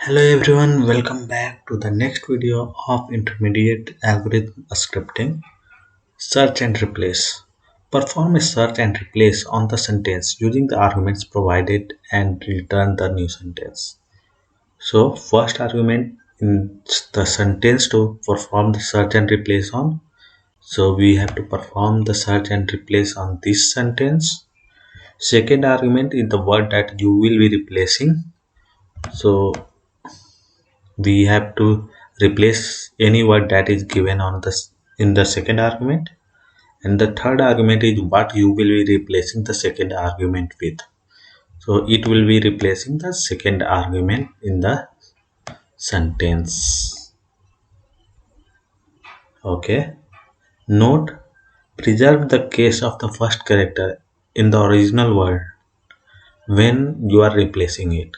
Hello everyone, welcome back to the next video of intermediate algorithm scripting. Search and replace. Perform a search and replace on the sentence using the arguments provided and return the new sentence. So first argument in the sentence to perform the search and replace on. So we have to perform the search and replace on this sentence. Second argument is the word that you will be replacing. So we have to replace any word that is given on this in the second argument, and the third argument is what you will be replacing the second argument with. So it will be replacing the second argument in the sentence. Okay, note, preserve the case of the first character in the original word when you are replacing it.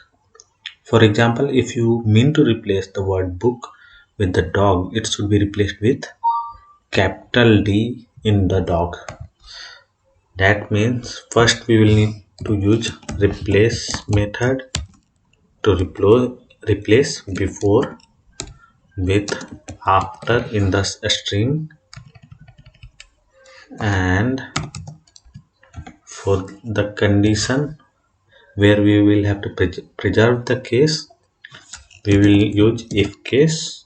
For example, if you mean to replace the word book with the dog, it should be replaced with capital D in the dog. That means first we will need to use replace method to replace before with after in the string, and for the condition where we will have to preserve the case, we will use if case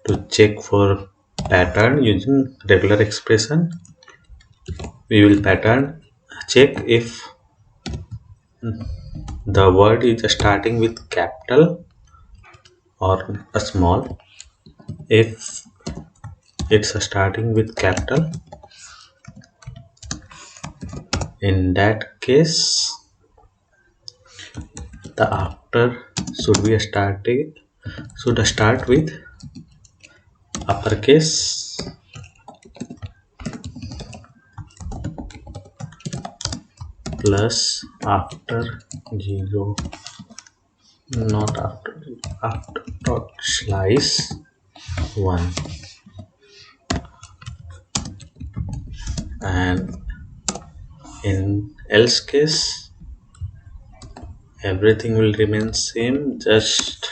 to check for pattern using regular expression. We will pattern check if the word is starting with capital or a small. If it's starting with capital, in that case the after should start with uppercase plus after 0, not after dot slice 1, and in else case everything will remain same, just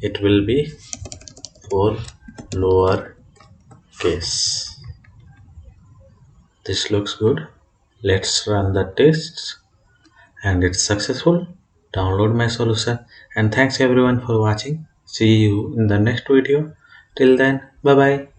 it will be for lower case. This looks good. Let's run the tests, and it's successful. Download my solution, and thanks everyone for watching. See you in the next video. Till then, bye bye.